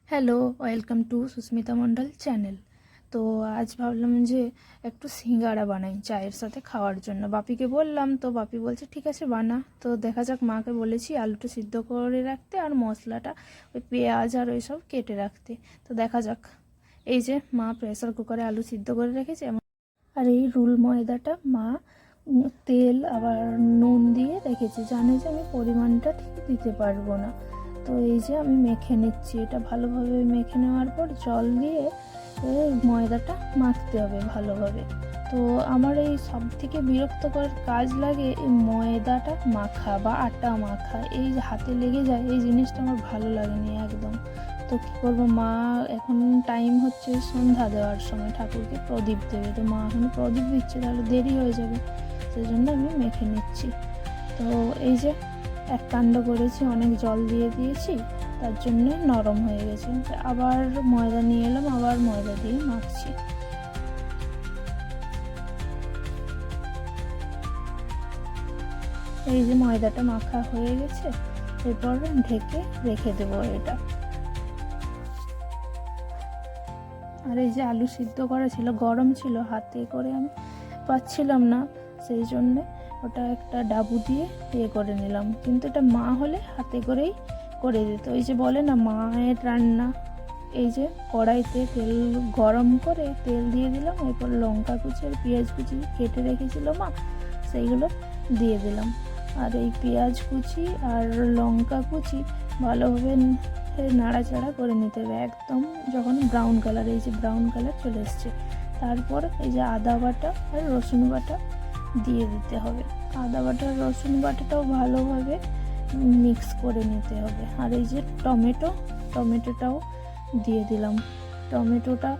Hello, welcome to Susmita Mondal channel. তো আজ ভাবলাম যে একটু সিঙ্গাড়া বানাই চায়ের সাথে খাওয়ার জন্য। বাপিকে বললাম, তো বাপি বলছে ঠিক আছে বানা। তো দেখা যাক, মাকে বলেছি আলুটা সিদ্ধ করে রাখতে আর মশলাটা ওই পেঁয়াজ আর ওই সব কেটে রাখতে। তো দেখা যাক। এই যে মা প্রেসার কুকারে আলু সিদ্ধ করে রেখেছে, আর এই রুল ময়দাটা মা তেল আবার নুন দিয়ে রেখেছে। জানে যে আমি পরিমাণটা ঠিক দিতে পারবো না। তো এই যে আমি মেখে নিচ্ছি, এটা ভালোভাবে মেখে নেওয়ার পর জল দিয়ে ময়দাটা মাখতে হবে ভালোভাবে। তো আমার এই সব থেকে বিরক্তকর কাজ লাগে এই ময়দাটা মাখা বা আটা মাখা, এই যে হাতে লেগে যায়, এই জিনিসটা আমার ভালো লাগেনি একদম। তো কী করবো, মা এখন টাইম হচ্ছে সন্ধ্যা দেওয়ার সময়, ঠাকুরকে প্রদীপ দেবে। তো মা এখন প্রদীপ দিচ্ছে, তাহলে দেরি হয়ে যাবে, সেই জন্য আমি মেখে নিচ্ছি। তো এই যে এক কাণ্ড করেছি, অনেক জল দিয়ে দিয়েছি, তার জন্য নরম হয়ে গেছে। আবার ময়দা নিয়ে এলাম, আবার ময়দা দিয়ে মাখছি। এই যে ময়দাটা মাখা হয়ে গেছে, এরপর ঢেকে রেখে দেবো এটা। আর এই যে আলু সিদ্ধ করা ছিল, গরম ছিল, হাতে করে আমি পাচ্ছিলাম না, সেই জন্যে ওটা একটা ডাবু দিয়ে করে নিলাম। কিন্তু এটা মা হলে হাতে করেই করে দিত। এই যে বলে না মায়ের রান্না। এই যে কড়াইতে তেল গরম করে তেল দিয়ে দিলাম, এরপর লঙ্কা কুচি আর পেঁয়াজ কুচি কেটে রেখেছিল মা, সেইগুলো দিয়ে দিলাম। আর এই পেঁয়াজ কুচি আর লঙ্কা কুচি ভালোভাবে নাড়াচাড়া করে নিতে হবে একদম, যখন ব্রাউন কালার, এই যে ব্রাউন কালার চলে এসছে, তারপর এই যে আদা বাটা আর রসুন বাটা দিয়ে দিতে হবে। আদা বাটা রসুন বাটাটাও ভালোভাবে মিক্স করে নিতে হবে। আর এই যে টমেটোটাও দিয়ে দিলাম। টমেটোটা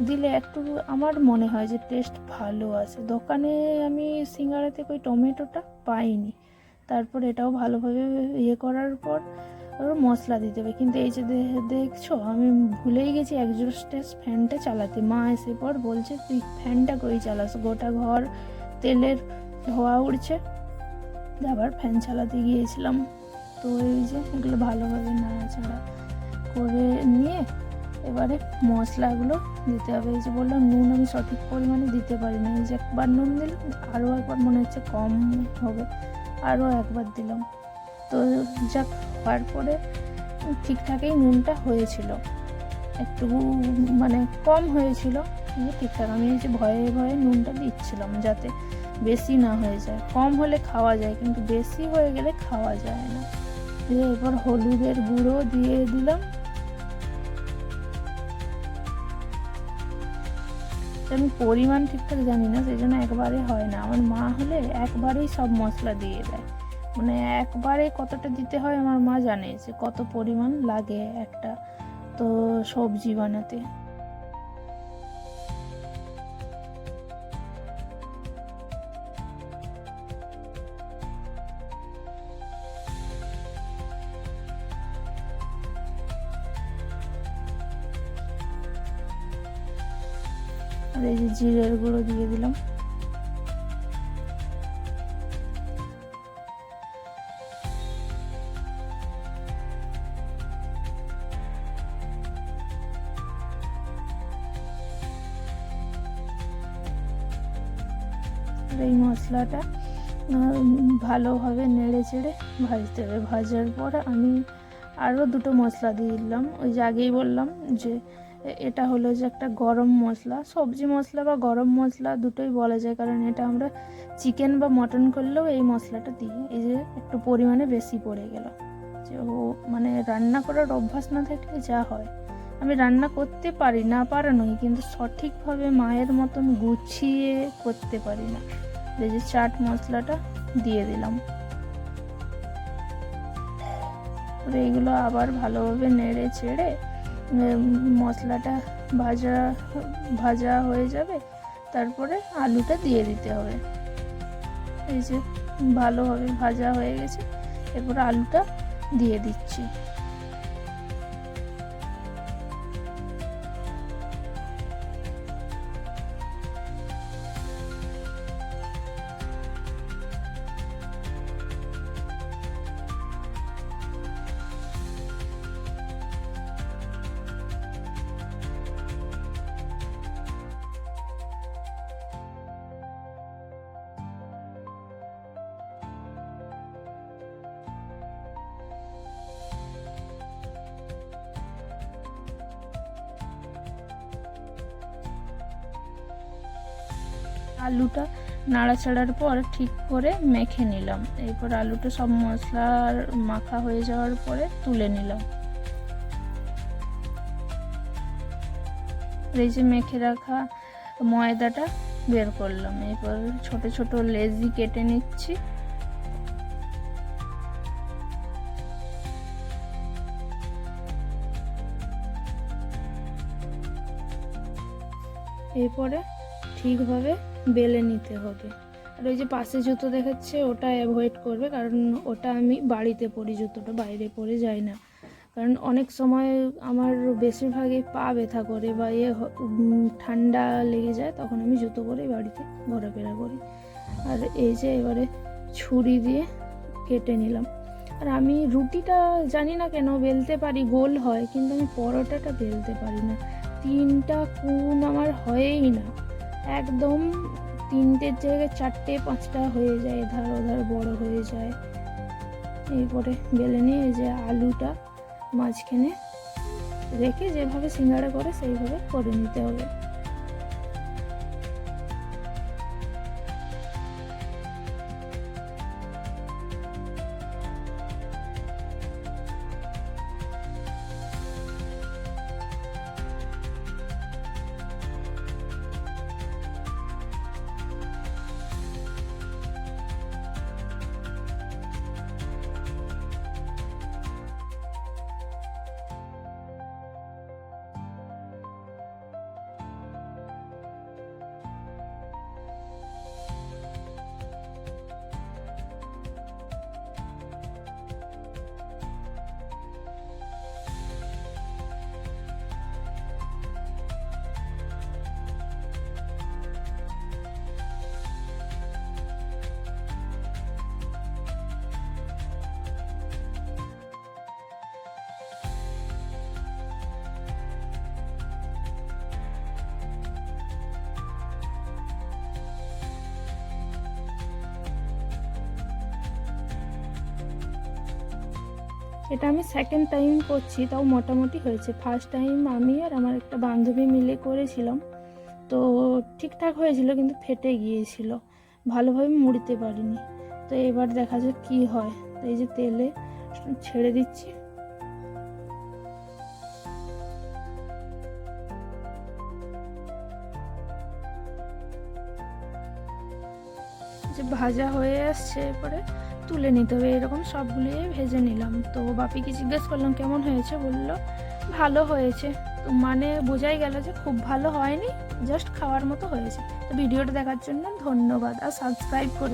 দিলে একটু আমার মনে হয় যে টেস্ট ভালো আসে। দোকানে আমি সিঙ্গাড়াতে ওই টমেটোটা পাইনি। তারপর এটাও ভালোভাবে করার পর মশলা দিতে হবে। কিন্তু এই যে দেখছো, আমি ভুলেই গেছি এক্সস্টের ফ্যানটা চালাতে। মা এসে পর বলছে তুই ফ্যানটা কই চালাস, গোটা ঘর তেলের ধোয়া উড়ছে। আবার ফ্যান চালাতে গিয়েছিলাম। তো এই যে এগুলো ভালোভাবে নাড়াচাড়া করে নিয়ে এবারে মশলাগুলো দিতে হবে। এই যে বললাম নুন আমি সঠিক পরিমাণে দিতে পারি না, এই যে একবার নুন দিলাম, আরও একবার মনে হচ্ছে কম হবে, আরও একবার দিলাম। তো যাক, হওয়ার পরে ঠিকঠাকই নুনটা হয়েছিল, একটু মানে কম হয়েছিল কিন্তু ঠিকঠাক। আমি এই যে ভয়ে ভয়ে নুনটা দিচ্ছিলাম যাতে বেশি না হয়ে যায়। কম হলে খাওয়া যায়, কিন্তু বেশি হয়ে গেলে খাওয়া যায় না। এরপর হলুদের গুঁড়ো দিয়ে দিলাম। আমি পরিমাণ ঠিকঠাক জানি না, সেই জন্য একবারে হয় না। আমার মা হলে একবারেই সব মশলা দিয়ে দেয়, মানে একবারে কতটা দিতে হয় আমার মা জানে, যে কত পরিমাণ লাগে একটা তো সবজি বানাতে। আর এই যে জিরের গুঁড়ো দিয়ে দিলাম। এই মশলাটা ভালোভাবে নেড়ে চেড়ে ভাজতে হবে। ভাজার পর আমি আরও দুটো মশলা দিয়ে দিলাম। ওই যে আগেই বললাম যে এটা হলো যে একটা গরম মশলা, সবজি মশলা বা গরম মশলা দুটোই বলা যায়, কারণ এটা আমরা চিকেন বা মটন করলেও এই মশলাটা দিই। এই যে একটু পরিমাণে বেশি পড়ে গেল, যে ও মানে রান্না করার অভ্যাস না থাকলে যা হয়। আমি রান্না করতে পারি না, পারা নয়, কিন্তু সঠিকভাবে মায়ের মতন গুছিয়ে করতে পারি না। এই যে চাট মশলাটা দিয়ে দিলাম। এইগুলো আবার ভালোভাবে নেড়ে চেড়ে মশলাটা ভাজা হয়ে যাবে, তারপরে আলুটা দিয়ে দিতে হবে। এই যে ভালোভাবে ভাজা হয়ে গেছে, এরপর আলুটা দিয়ে দিচ্ছি। আলুটা নাড়াচাড়ার পর ঠিক করে মেখে নিলাম। এরপর আলুটা সব মশলার মাখা হয়ে যাওয়ার পরে তুলে নিলাম। এই যে মেখে রাখা ময়দাটা বের করলাম। এরপর ছোট ছোট লেচি কেটে নিচ্ছি। এরপরে ঠিকভাবে বেলে নিতে হবে। আর ওই যে পাশে জুতো দেখাচ্ছে ওটা অ্যাভয়েড করবে, কারণ ওটা আমি বাড়িতে পরি, জুতোটা বাইরে পরে যাই না। কারণ অনেক সময় আমার বেশিরভাগই পা ব্যথা করে বা ঠান্ডা লেগে যায়, তখন আমি জুতো পরেই বাড়িতে ঘোরাফেরা করি। আর এই যে এবারে ছুরি দিয়ে কেটে নিলাম। আর আমি রুটিটা জানি না কেন বেলতে পারি, গোল হয়, কিন্তু আমি পরোটাটা বেলতে পারি না। 3টা কোণ আমার হয়েই না, একদম 3টের জায়গায় 4টে 5টা হয়ে যায়, এধার ওধার বড় হয়ে যায়। এরপরে বেলে নিয়ে যে আলুটা মাঝখানে রেখে যেভাবে সিঙ্গাড়া করে সেইভাবে করে নিতে হবে। এটা আমি সেকেন্ড টাইম করছি, তাও মোটামুটি হয়েছে। ফার্স্ট টাইম আমি আর আমার একটা বান্ধবী মিলে করেছিলাম, তো ঠিকঠাক হয়েছিল, কিন্তু ফেটে গিয়েছিল, ভালোভাবে মুড়তে পারিনি। তো এবার দেখা যাক কি হয়। তো এই যে তেলে ছেড়ে দিচ্ছি। যে ভাজা হয়ে আসছে, এরপরে তুলে নিতে হবে। এরকম সবগুলোই ভেজে নিলাম। তো বাপিকে জিজ্ঞেস করলাম কেমন হয়েছে, বললো ভালো হয়েছে। তো মানে বোঝাই গেল যে খুব ভালো হয়নি, জাস্ট খাওয়ার মতো হয়েছে। তো ভিডিওটা দেখার জন্য ধন্যবাদ, আর সাবস্ক্রাইব করে